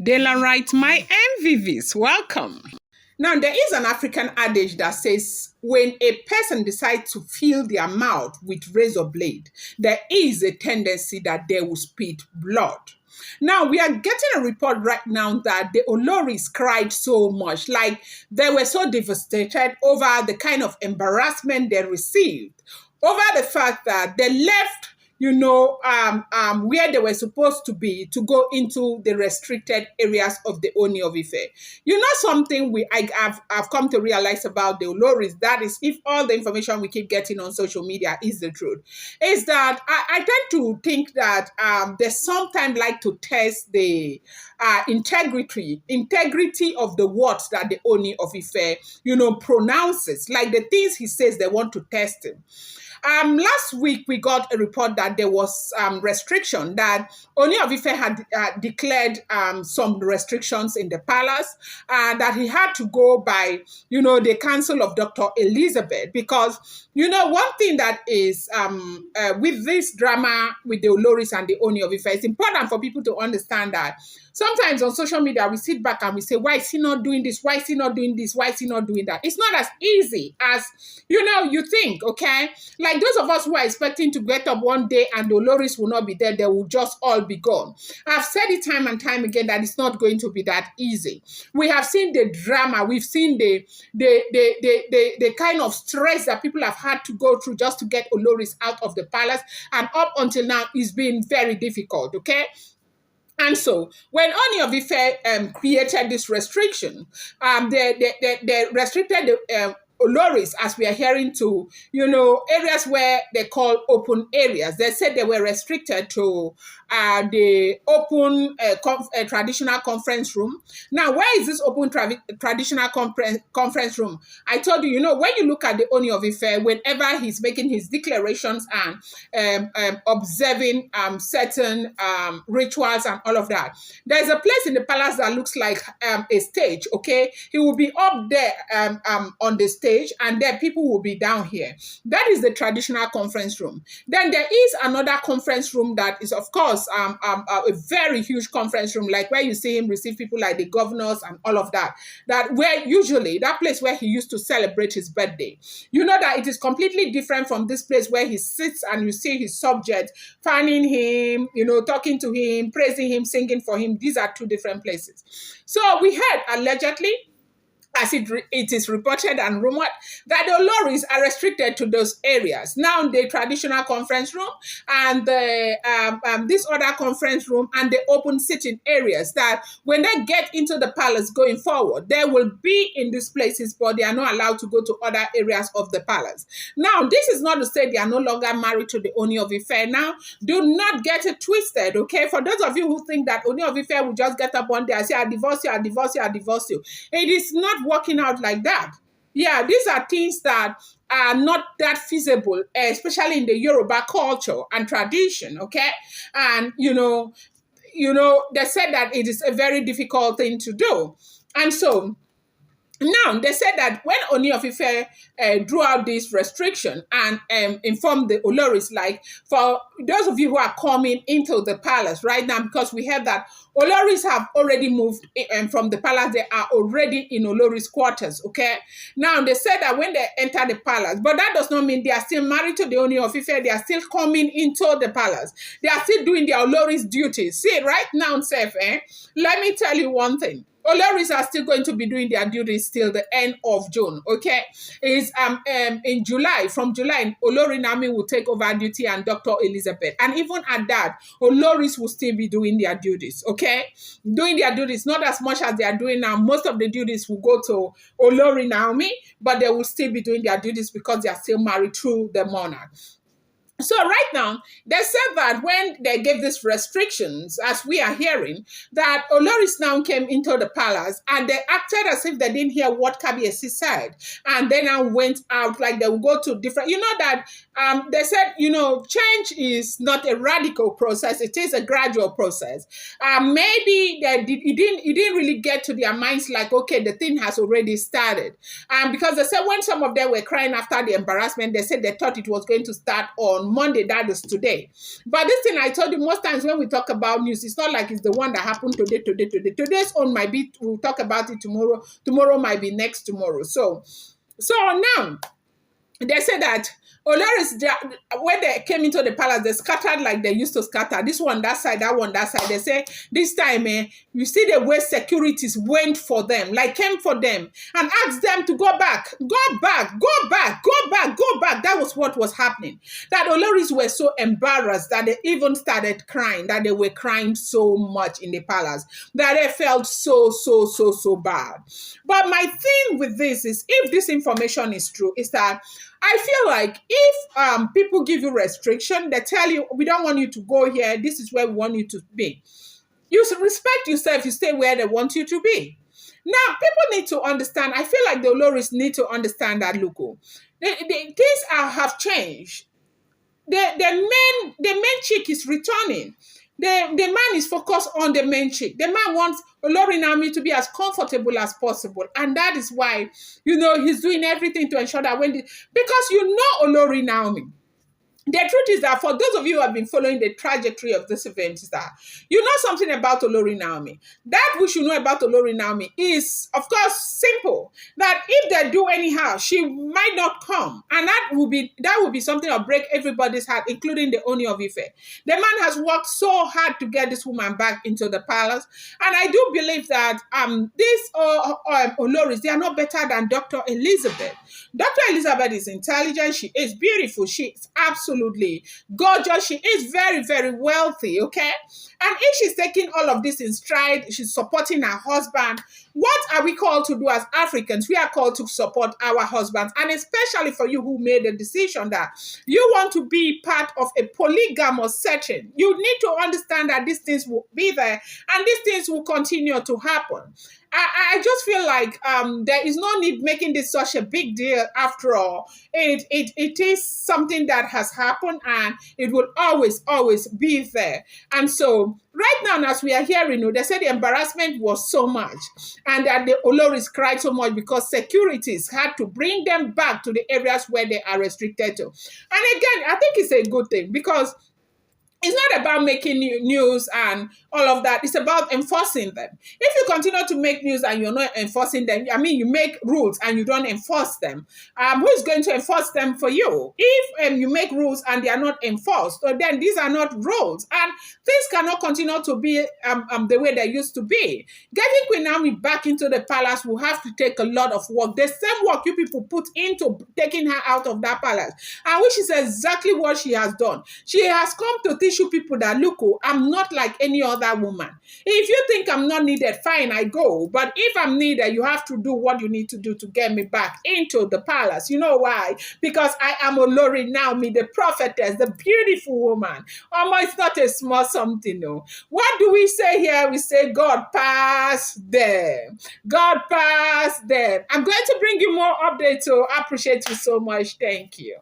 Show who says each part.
Speaker 1: Dela writes, my MVVs, welcome. Now, there is an African adage that says when a person decides to fill their mouth with razor blade, there is a tendency that they will spit blood. Now, we are getting a report right now that the Oloris cried so much, like they were so devastated over the kind of embarrassment they received, over the fact that they left where they were supposed to be to go into the restricted areas of the Ooni of Ife. You know something I've come to realize about the Oloris, that is, if all the information we keep getting on social media is the truth, is that I tend to think that they sometimes like to test the integrity of the words that the Ooni of Ife, pronounces, like the things he says they want to test him. Last week, we got a report that there was restriction, that Ooni of Ife had declared some restrictions in the palace, that he had to go by, the counsel of Dr. Elizabeth, because, one thing that is with this drama with the Oloris and the Ooni of Ife, it's important for people to understand that sometimes on social media, we sit back and we say, why is he not doing this? Why is he not doing this? Why is he not doing that? It's not as easy as, you think, okay? Like those of us who are expecting to get up one day and the Oloris will not be there, they will just all be gone. I've said it time and time again that it's not going to be that easy. We have seen the drama. We've seen the kind of stress that people have had to go through just to get Oloris out of the palace. And up until now, it's been very difficult, okay? And so, when Ooni of Ife created this restriction, they restricted the Oloris, as we are hearing, to, areas where they call open areas. They said they were restricted to the open traditional conference room. Now, where is this open traditional conference room? I told you, when you look at the Ooni of Ife, whenever he's making his declarations and observing certain rituals and all of that, there's a place in the palace that looks like a stage, okay? He will be up there on the stage, and then people will be down here. That is the traditional conference room. Then there is another conference room that is, of course, a very huge conference room, like where you see him receive people like the governors and all of that. That where usually, that place where he used to celebrate his birthday. You know that it is completely different from this place where he sits and you see his subjects fanning him, talking to him, praising him, singing for him. These are two different places. So we heard allegedly, as it is reported and rumored, that the Oloris are restricted to those areas. Now, the traditional conference room and this other conference room and the open sitting areas, that when they get into the palace going forward, they will be in these places, but they are not allowed to go to other areas of the palace. Now, this is not to say they are no longer married to the Ooni of Ife. Now, do not get it twisted, okay? For those of you who think that Ooni of Ife will just get up one day and say, I divorce you, I divorce you, I divorce you. It is not working out like that. Yeah, these are things that are not that feasible, especially in the Yoruba culture and tradition, okay? And, they said that it is a very difficult thing to do. And so, now, they said that when Ooni of Ife drew out this restriction and informed the Oloris, like, for those of you who are coming into the palace right now, because we heard that Oloris have already moved from the palace, they are already in Oloris quarters, okay? Now, they said that when they enter the palace, but that does not mean they are still married to the Ooni of Ife, they are still coming into the palace. They are still doing their Oloris duties. See, right now, Seth, let me tell you one thing. Oloris are still going to be doing their duties till the end of June, okay? Is in July, from July, Olori Naomi will take over duty and Dr. Elizabeth. And even at that, Oloris will still be doing their duties, okay? Doing their duties, not as much as they are doing now. Most of the duties will go to Olori Naomi, but they will still be doing their duties because they are still married to the monarch. So right now, they said that when they gave these restrictions, as we are hearing, that Oloris now came into the palace and they acted as if they didn't hear what Kabiyesi said. And they now went out, like they will go to different, that They said, change is not a radical process; it is a gradual process. Maybe it didn't really get to their minds like, okay, the thing has already started. Because they said when some of them were crying after the embarrassment, they said they thought it was going to start on Monday, that is today. But this thing I told you, most times when we talk about news, it's not like it's the one that happened today. Today's own might be, we'll talk about it tomorrow. Tomorrow might be next tomorrow. So now they say that Oloris, when they came into the palace, they scattered like they used to scatter. This one that side, that one that side. They say this time, you see the way securities went for them, like came for them and asked them to go back, go back, go back, go back, go back. That was what was happening. That Oloris were so embarrassed that they even started crying, that they were crying so much in the palace, that they felt so bad. But my thing with this is, if this information is true, is that I feel like if people give you restriction, they tell you, we don't want you to go here, this is where we want you to be. You should respect yourself, you stay where they want you to be. Now, people need to understand, I feel like the Oloris need to understand that, look, things have changed. The main chick is returning. The man is focused on the main chick. The man wants Olori Naomi to be as comfortable as possible. And that is why, he's doing everything to ensure that because Olori Naomi. The truth is that for those of you who have been following the trajectory of this event, is that you know something about Olori Naomi. That we should know about Olori Naomi is, of course, simple. That if they do anyhow, she might not come. And that will be something that will break everybody's heart, including the Ooni of Ife. The man has worked so hard to get this woman back into the palace. And I do believe that these Oloris, they are not better than Dr. Elizabeth. Dr. Elizabeth is intelligent. She is beautiful. She is absolutely gorgeous. She is very, very wealthy, okay? And if she's taking all of this in stride, she's supporting her husband. What are we called to do as Africans? We are called to support our husbands. And especially for you who made the decision that you want to be part of a polygamous setting, you need to understand that these things will be there and these things will continue to happen. I just feel like there is no need making this such a big deal. After all, it is something that has happened and it will always be there. And so right now, as we are hearing, they said the embarrassment was so much and that the Oloris cried so much because securities had to bring them back to the areas where they are restricted to. And again, I think it's a good thing because it's not about making news and all of that. It's about enforcing them. If you continue to make news and you're not enforcing them, I mean, you make rules and you don't enforce them, who's going to enforce them for you? If you make rules and they are not enforced, so then these are not rules. And things cannot continue to be the way they used to be. Getting Queen Naomi back into the palace will have to take a lot of work. The same work you people put into taking her out of that palace. And which is exactly what she has done. She has come to teach you people that, look, I'm not like any other woman. If you think I'm not needed, fine, I go. But if I'm needed, you have to do what you need to do to get me back into the palace. You know why? Because I am Olori Naomi, the prophetess, the beautiful woman. It's not a small something, no. What do we say here? We say, God pass them. God pass them. I'm going to bring you more updates, so I appreciate you so much. Thank you.